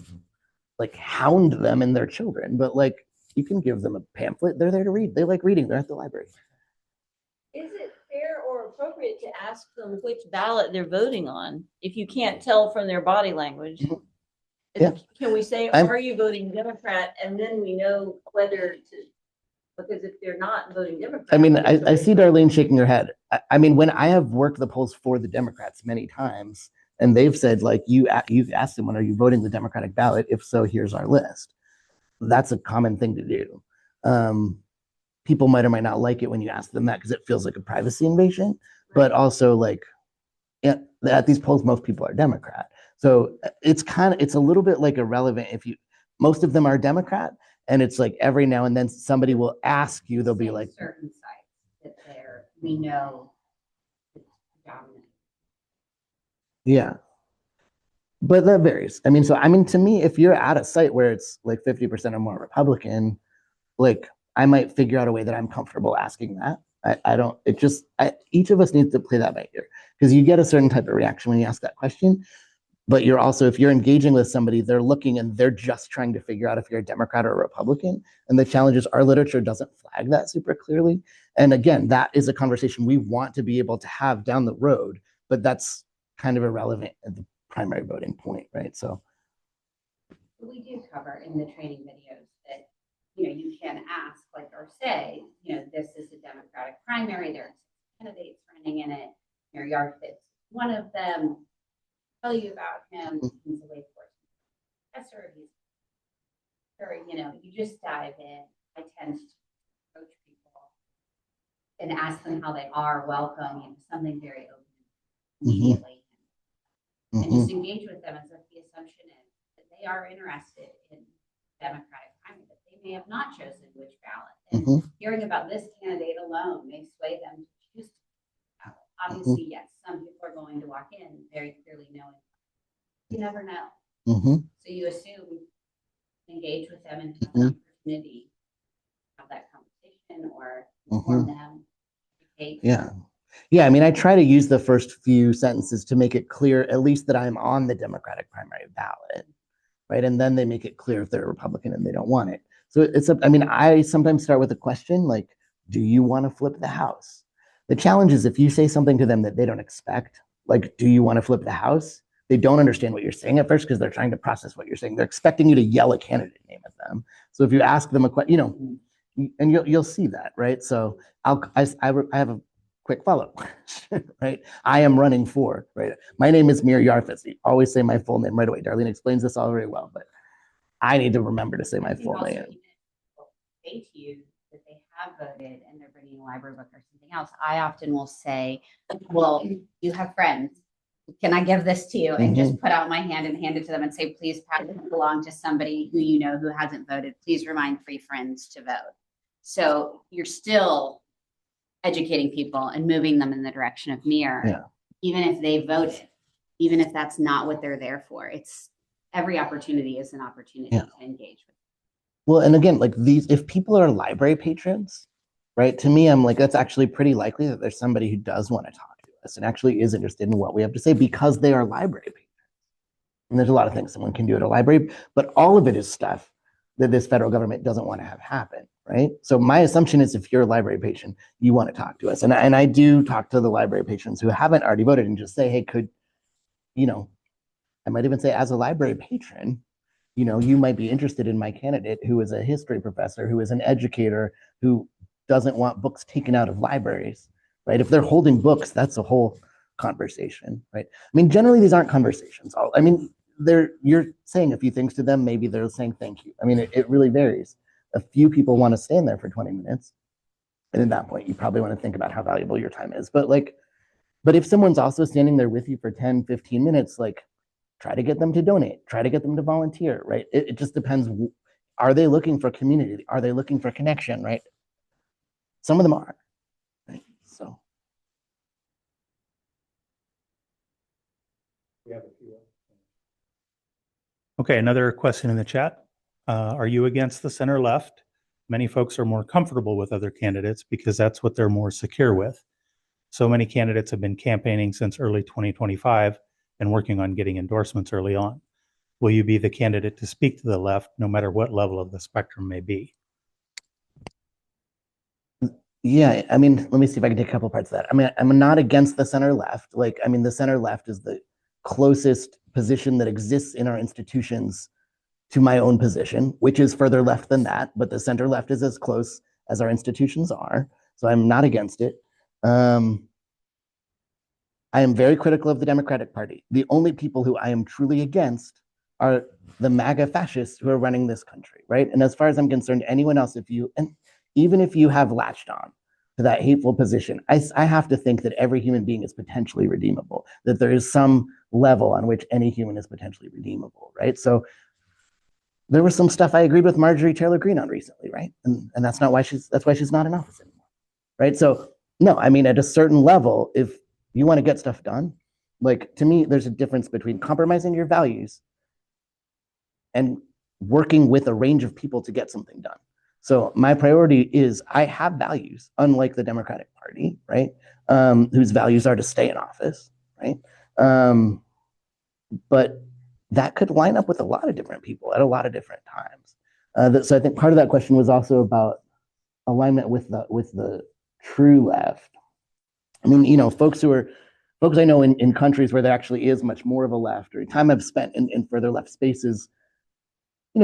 like hound them and their children, but like you can give them a pamphlet. They're there to read. They like reading. They're at the library. Is it fair or appropriate to ask them which ballot they're voting on if you can't tell from their body language? Yeah. Can we say, are you voting Democrat? And then we know whether to, because if they're not voting Democrat. I mean, I see Darlene shaking her head. I mean, when I have worked the polls for the Democrats many times, and they've said, like, you've asked them, when are you voting the Democratic ballot? If so, here's our list. That's a common thing to do. People might or might not like it when you ask them that because it feels like a privacy invasion, but also like at these polls, most people are Democrat. So it's a little bit like irrelevant if most of them are Democrat, and it's like every now and then somebody will ask you, they'll be like, certain sites that we know it's dominant. yeah. But that varies. I mean, to me, if you're at a site where it's like 50% or more Republican, like I might figure out a way that I'm comfortable asking that. Each of us needs to play that by ear because you get a certain type of reaction when you ask that question. But you're also, if you're engaging with somebody, they're looking and they're just trying to figure out if you're a Democrat or a Republican. And the challenge is our literature doesn't flag that super clearly. And again, that is a conversation we want to be able to have down the road, but that's kind of irrelevant at the primary voting point, right? So we do cover in the training videos that, you can ask, like, or say, this is a Democratic primary, there are candidates running in it. Mir Yarfitz, one of them, tell you about him. He's a Wake Forest professor. He's very, you just dive in. I tend to approach people and ask them how they are, welcome, something very open immediately. And just engage with them as if the assumption is that they are interested in Democratic primary, that they may have not chosen which ballot. And hearing about this candidate alone may sway them to choose to ballot. Obviously, yes, some people are going to walk in very clearly knowing. You never know. So you assume, engage with them and have an opportunity to have that conversation or inform them. Yeah, I mean, I try to use the first few sentences to make it clear, at least that I'm on the Democratic primary ballot, right? And then they make it clear if they're a Republican and they don't want it. So I sometimes start with a question like, do you want to flip the House? The challenge is if you say something to them that they don't expect, like, do you want to flip the House? They don't understand what you're saying at first because they're trying to process what you're saying. They're expecting you to yell a candidate name at them. So if you ask them a question, and you'll see that, right? So I have a quick follow-up question, right? I am running for, right? My name is Mir Yarfitz. You always say my full name right away. Darlene explains this all very well, but I need to remember to say my full name. Say to you that they have voted and they're bringing a library book or something else. I often will say, well, you have friends. Can I give this to you? And just put out my hand and hand it to them and say, please pass it along to somebody who who hasn't voted. Please remind 3 friends to vote. So you're still educating people and moving them in the direction of Mir, even if they voted, even if that's not what they're there for. It's every opportunity is an opportunity to engage with. Well, and again, like if people are library patrons, right? To me, I'm like, that's actually pretty likely that there's somebody who does want to talk to us and actually is interested in what we have to say because they are library patrons. And there's a lot of things someone can do at a library, but all of it is stuff that this federal government doesn't want to have happen, right? So my assumption is if you're a library patron, you want to talk to us. And I do talk to the library patrons who haven't already voted and just say, hey, I might even say as a library patron, you might be interested in my candidate who is a history professor, who is an educator, who doesn't want books taken out of libraries, right? If they're holding books, that's a whole conversation, right? I mean, generally these aren't conversations. You're saying a few things to them. Maybe they're saying thank you. I mean, it really varies. A few people want to stand there for 20 minutes. And at that point, you probably want to think about how valuable your time is. But if someone's also standing there with you for 10, 15 minutes, like try to get them to donate, try to get them to volunteer, right? It just depends. Are they looking for community? Are they looking for connection, right? Some of them are, right? So. We have a few. Okay, another question in the chat. Are you against the center left? Many folks are more comfortable with other candidates because that's what they're more secure with. So many candidates have been campaigning since early 2025 and working on getting endorsements early on. Will you be the candidate to speak to the left, no matter what level of the spectrum may be? Yeah, I mean, let me see if I can take a couple parts of that. I mean, I'm not against the center left. The center left is the closest position that exists in our institutions to my own position, which is further left than that, but the center left is as close as our institutions are. So I'm not against it. I am very critical of the Democratic Party. The only people who I am truly against are the MAGA fascists who are running this country, right? And as far as I'm concerned, anyone else, even if you have latched on to that hateful position, I have to think that every human being is potentially redeemable, that there is some level on which any human is potentially redeemable, right? So there was some stuff I agreed with Marjorie Taylor Greene on recently, right? And that's why she's not in office anymore, right? So no, I mean, at a certain level, if you want to get stuff done, like to me, there's a difference between compromising your values and working with a range of people to get something done. So my priority is I have values, unlike the Democratic Party, right? Whose values are to stay in office, right? But that could line up with a lot of different people at a lot of different times. So I think part of that question was also about alignment with the true left. I mean, folks I know in countries where there actually is much more of a left, or time I've spent in further left spaces,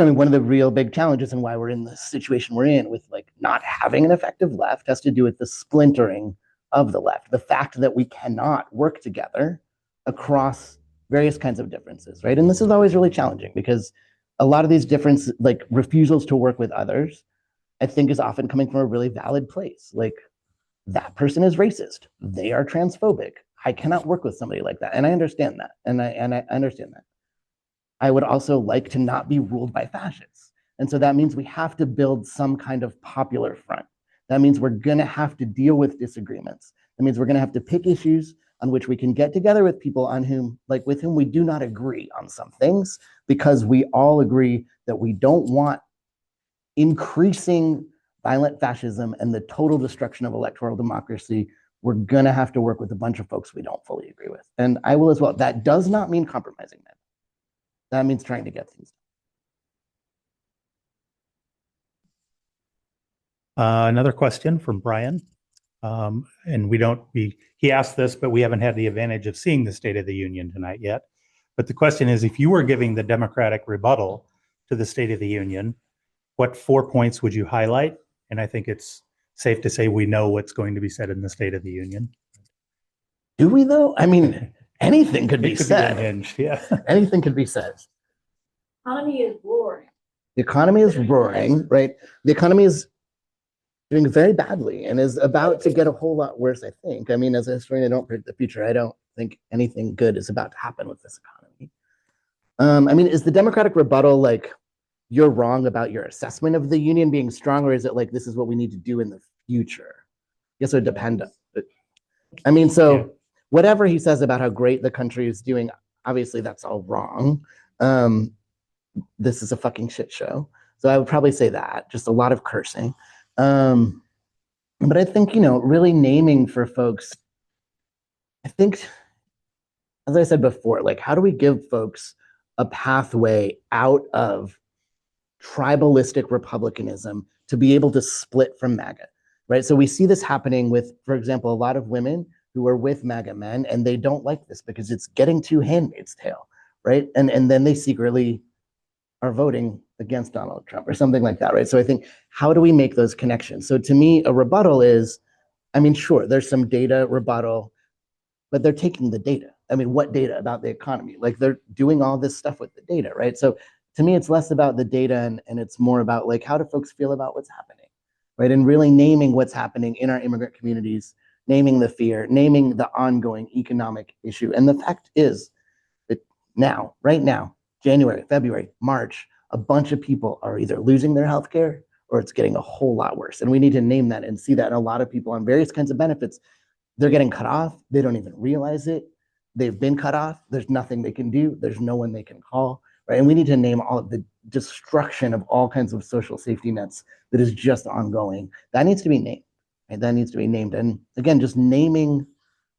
I mean, one of the real big challenges and why we're in the situation we're in with like not having an effective left has to do with the splintering of the left, the fact that we cannot work together across various kinds of differences, right? And this is always really challenging because a lot of these differences, like refusals to work with others, I think is often coming from a really valid place. Like that person is racist. They are transphobic. I cannot work with somebody like that. And I understand that. And I understand that. I would also like to not be ruled by fascists. And so that means we have to build some kind of popular front. That means we're going to have to deal with disagreements. That means we're going to have to pick issues on which we can get together with people on whom, like with whom we do not agree on some things, because we all agree that we don't want increasing violent fascism and the total destruction of electoral democracy. We're going to have to work with a bunch of folks we don't fully agree with. And I will as well. That does not mean compromising that. That means trying to get things done. Another question from Brian. And he asked this, but we haven't had the advantage of seeing the State of the Union tonight yet. But the question is, if you were giving the Democratic rebuttal to the State of the Union, what 4 points would you highlight? And I think it's safe to say we know what's going to be said in the State of the Union. Do we though? I mean, anything could be said. Unhinged, yeah. Anything could be said. Economy is roaring. The economy is roaring, right? The economy is doing very badly and is about to get a whole lot worse, I think. I mean, as a historian, I don't predict the future. I don't think anything good is about to happen with this economy. I mean, is the Democratic rebuttal like, you're wrong about your assessment of the union being strong, or is it like, this is what we need to do in the future? Yes, it would depend. I mean, so whatever he says about how great the country is doing, obviously that's all wrong. This is a fucking shit show. So I would probably say that, just a lot of cursing. But I think, really naming for folks, I think, as I said before, like, how do we give folks a pathway out of tribalistic republicanism to be able to split from MAGA, right? So we see this happening with, for example, a lot of women who are with MAGA men, and they don't like this because it's getting too Handmaid's Tale, right? And then they secretly are voting against Donald Trump or something like that, right? So I think, how do we make those connections? So to me, a rebuttal is, I mean, sure, there's some data rebuttal, but they're taking the data. I mean, what data about the economy? Like, they're doing all this stuff with the data, right? So to me, it's less about the data and it's more about like, how do folks feel about what's happening, right? And really naming what's happening in our immigrant communities, naming the fear, naming the ongoing economic issue. And the fact is that now, right now, January, February, March, a bunch of people are either losing their healthcare or it's getting a whole lot worse. And we need to name that and see that. And a lot of people on various kinds of benefits, they're getting cut off. They don't even realize it. They've been cut off. There's nothing they can do. There's no one they can call, right? And we need to name all of the destruction of all kinds of social safety nets that is just ongoing. That needs to be named, right? That needs to be named. And again, just naming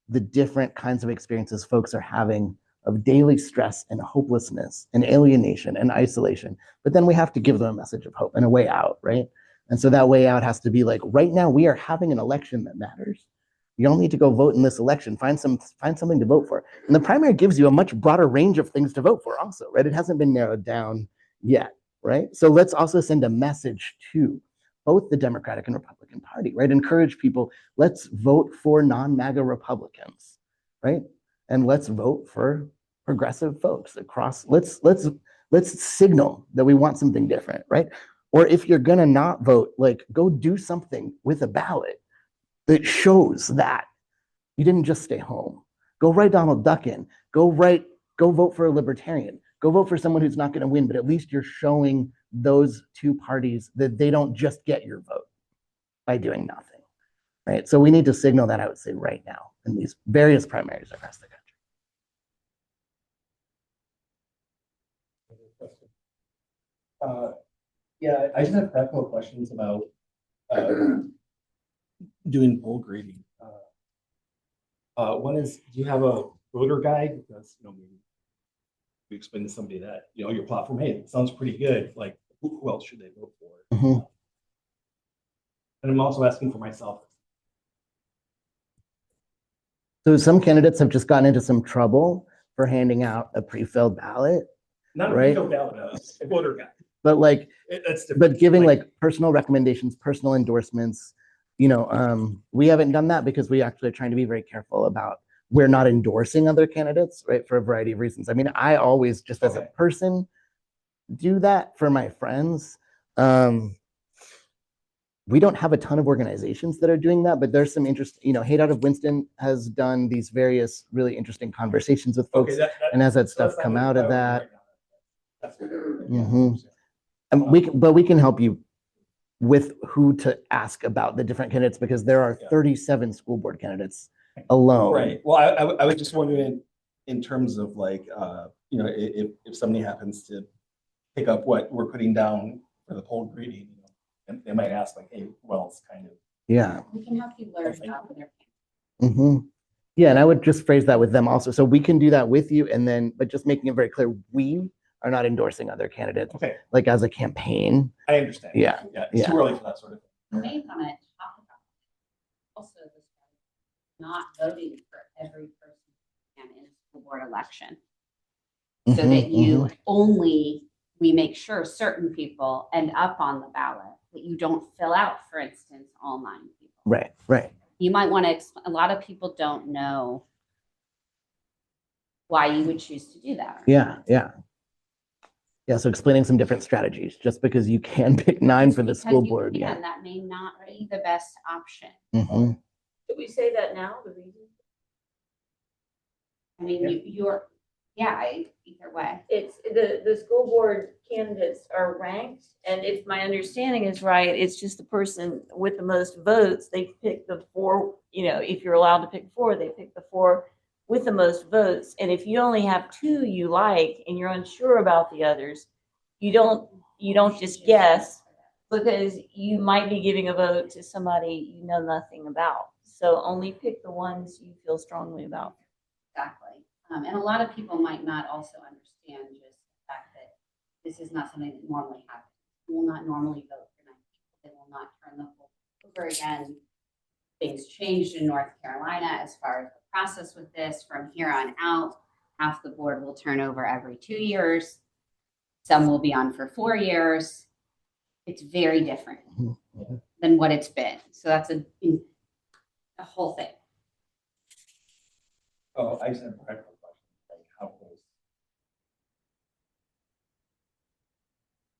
the different kinds of experiences folks are having of daily stress and hopelessness and alienation and isolation. But then we have to give them a message of hope and a way out, right? And so that way out has to be like, right now we are having an election that matters. You don't need to go vote in this election. Find something to vote for. And the primary gives you a much broader range of things to vote for also, right? It hasn't been narrowed down yet, right? So let's also send a message to both the Democratic and Republican Party, right? Encourage people, let's vote for non-MAGA Republicans, right? And let's vote for progressive folks across. Let's signal that we want something different, right? Or if you're gonna not vote, like, go do something with a ballot that shows that you didn't just stay home. Go write Donald Duck in. Go vote for a libertarian. Go vote for someone who's not gonna win, but at least you're showing those two parties that they don't just get your vote by doing nothing, right? So we need to signal that, I would say, right now in these various primaries across the country. Yeah, I just have practical questions about doing poll grading. One is, do you have a voter guide? Because maybe you explain to somebody that your platform, hey, it sounds pretty good. Like, who else should they vote for? Mm-hmm. And I'm also asking for myself. So some candidates have just gotten into some trouble for handing out a pre-filled ballot. Not a right? pre-filled ballot, a voter guide. but like, That's different. but giving like personal recommendations, personal endorsements, we haven't done that because we actually are trying to be very careful about we're not endorsing other candidates, right? For a variety of reasons. I mean, I always just as a Okay. person do that for my friends. We don't have a ton of organizations that are doing that, but there's some interest. Hate Out of Winston has done these various really interesting conversations with folks, and has had stuff come out of that. Mhm. And we can help you with who to ask about the different candidates because there are 37 school board candidates alone. Right. Well, I was just wondering in terms of like, if somebody happens to pick up what we're putting down for the poll greeting, and they might ask like, hey, who else kind of. Yeah. We can help you learn about their. Yeah, and I would just phrase that with them also. So we can do that with you, but just making it very clear, we are not endorsing other candidates. Okay, Like as a campaign. I understand. Yeah. Yeah, it's too early for that sort of thing. You may want to talk about also not voting for every person in a school board election. So that you we make sure certain people end up on the ballot, that you don't fill out, for instance, all 9 people. Right. You might want to, a lot of people don't know why you would choose to do that. Yeah. So explaining some different strategies, just because you can pick 9 for the school board. Yeah, that may not be the best option. Should we say that now, the reason? I mean, either way. It's the school board candidates are ranked, and if my understanding is right, it's just the person with the most votes. They pick the 4, if you're allowed to pick 4, they pick the 4 with the most votes. And if you only have 2 you like and you're unsure about the others, you don't just guess, because you might be giving a vote to somebody you know nothing about. So only pick the ones you feel strongly about. Exactly. And a lot of people might not also understand just the fact that this is not something that normally happens. You will not normally vote for 9 people. They will not turn the poll over again. Things changed in North Carolina as far as the process with this. From here on out, half the board will turn over every 2 years. Some will be on for 4 years. It's very different than what it's been. So that's a whole thing. Oh, I just have a practical question. Like, how close?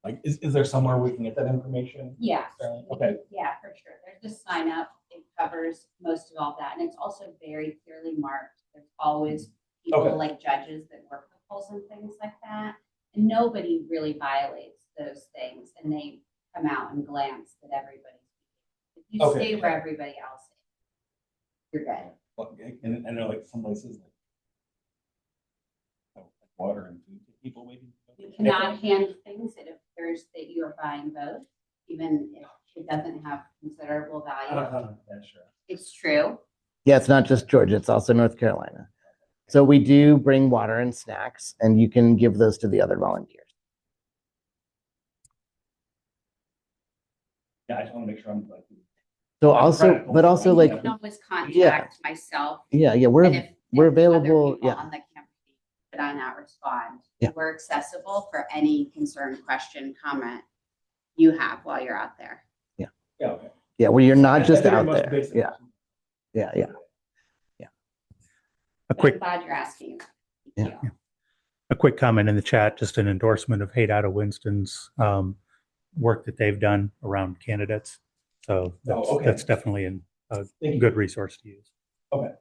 Like, is there somewhere we can get that information? Yeah. Okay. Yeah, for sure. There's a sign up. It covers most of all that. And it's also very clearly marked. There's always people like judges that work the polls and things like that. And nobody really violates those things. And they come out and glance at everybody. If you stay where everybody else is, you're good. And I know like some places like water and food for people waiting. You cannot hand things. It appears that you are buying both, even if it doesn't have considerable value. Yeah, sure. It's true. Yeah, it's not just Georgia, it's also North Carolina. So we do bring water and snacks, and you can give those to the other volunteers. Yeah, I just want to make sure I'm like. So also, but also like, you can always contact myself. Yeah, And we're if available. other people Yeah. on the campaign that I not respond, Yeah. we're accessible for any concern, question, comment you have while you're out there. Yeah. Okay. Yeah, where you're not just I figured out most there. basic Yeah. questions. Yeah. A quick I'm glad you're asking. Thank Yeah. you. a quick comment in the chat, just an endorsement of Hate Out of Winston's work that they've done around candidates. So that's definitely a good resource to use. Okay.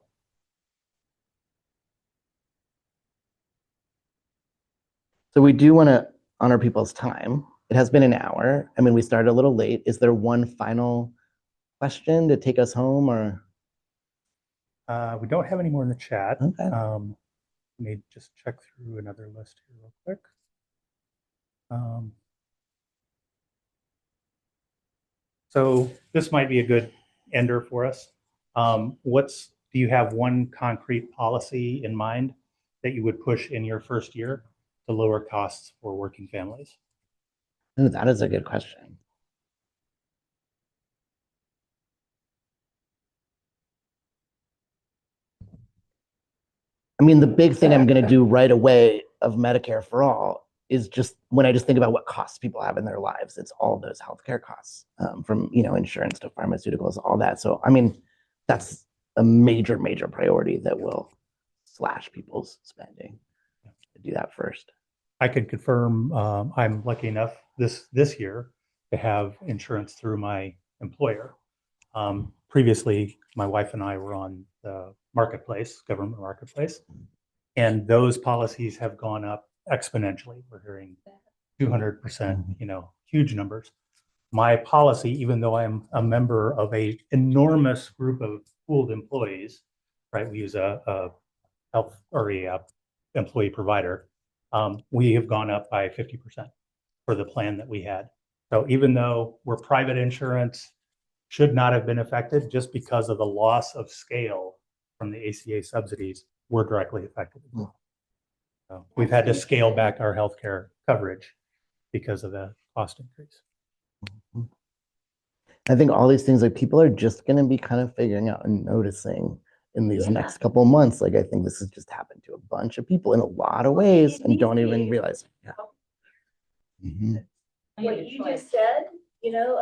So we do want to honor people's time. It has been an hour. I mean, we started a little late. Is there one final question to take us home, or? We don't have any more in the chat. Okay. Let me just check through another list here real quick. So this might be a good ender for us. Do you have one concrete policy in mind that you would push in your first year to lower costs for working families? Ooh, that is a good question. I mean, the big thing I'm going to do right away of Medicare for all is just when I just think about what costs people have in their lives, it's all those healthcare costs, from, insurance to pharmaceuticals, all that. So, I mean, that's a major, major priority that will slash people's spending to do that first. I can confirm, I'm lucky enough this year to have insurance through my employer. Previously, my wife and I were on the marketplace, government marketplace, and those policies have gone up exponentially. We're hearing 200%, huge numbers. My policy, even though I'm a member of a enormous group of pooled employees, right? We use a health or a employee provider. We have gone up by 50% for the plan that we had. So even though we're private insurance, should not have been affected just because of the loss of scale from the ACA subsidies, we're directly affected. So we've had to scale back our healthcare coverage because of the cost increase. I think all these things, like, people are just going to be kind of figuring out and noticing in these next couple of months. Like, I think this has just happened to a bunch of people in a lot of ways and don't even realize it. Yeah. Mm-hmm. What you just said,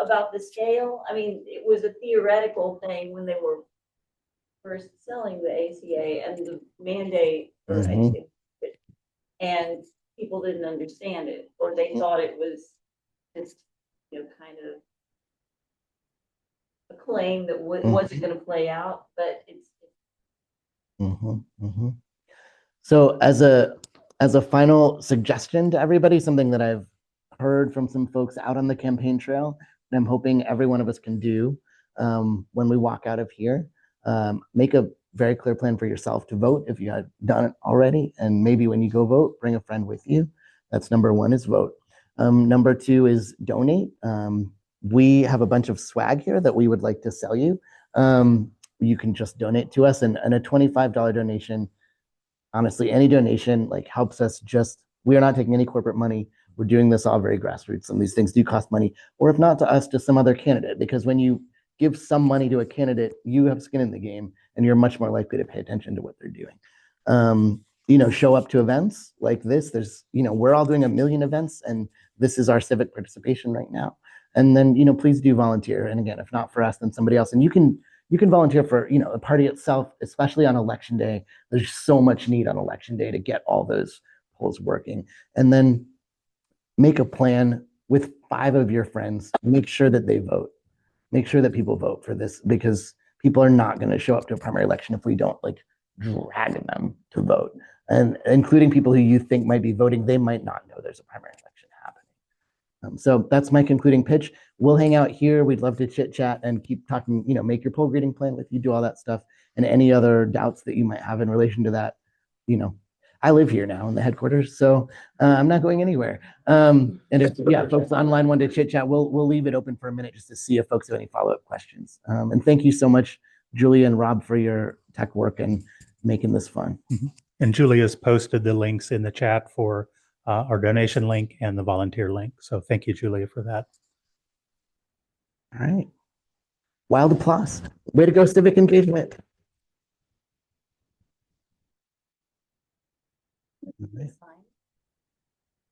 about the scale, I mean, it was a theoretical thing when they were first selling the ACA and the mandate for ACA. And people didn't understand it, or they thought it was just, kind of a claim that wasn't going to play out, but it's. So as a final suggestion to everybody, something that I've heard from some folks out on the campaign trail, and I'm hoping every one of us can do when we walk out of here, make a very clear plan for yourself to vote if you had done it already. And maybe when you go vote, bring a friend with you. That's number one, is vote. Number two is donate. We have a bunch of swag here that we would like to sell you. You can just donate to us, and a $25 donation, honestly, any donation helps us. We are not taking any corporate money. We're doing this all very grassroots. Some of these things do cost money, or if not to us, to some other candidate, because when you give some money to a candidate, you have skin in the game and you're much more likely to pay attention to what they're doing. Show up to events like this. We're all doing 1 million events, and this is our civic participation right now. And then, please do volunteer. And again, if not for us, then somebody else. And you can volunteer for, the party itself, especially on election day. There's so much need on election day to get all those polls working. And then make a plan with 5 of your friends. Make sure that they vote. Make sure that people vote for this, because people are not going to show up to a primary election if we don't drag them to vote. And including people who you think might be voting, they might not know there's a primary election happening. So that's my concluding pitch. We'll hang out here. We'd love to chit chat and keep talking, make your poll grading plan with you, do all that stuff. And any other doubts that you might have in relation to that, I live here now in the headquarters, so I'm not going anywhere. And if folks online want to chit chat, we'll leave it open for a minute just to see if folks have any follow-up questions. And thank you so much, Julia and Rob, for your tech work and making this fun. And Julia's posted the links in the chat for our donation link and the volunteer link. So thank you, Julia, for that. All right. Wild applause. Way to go, civic engagement.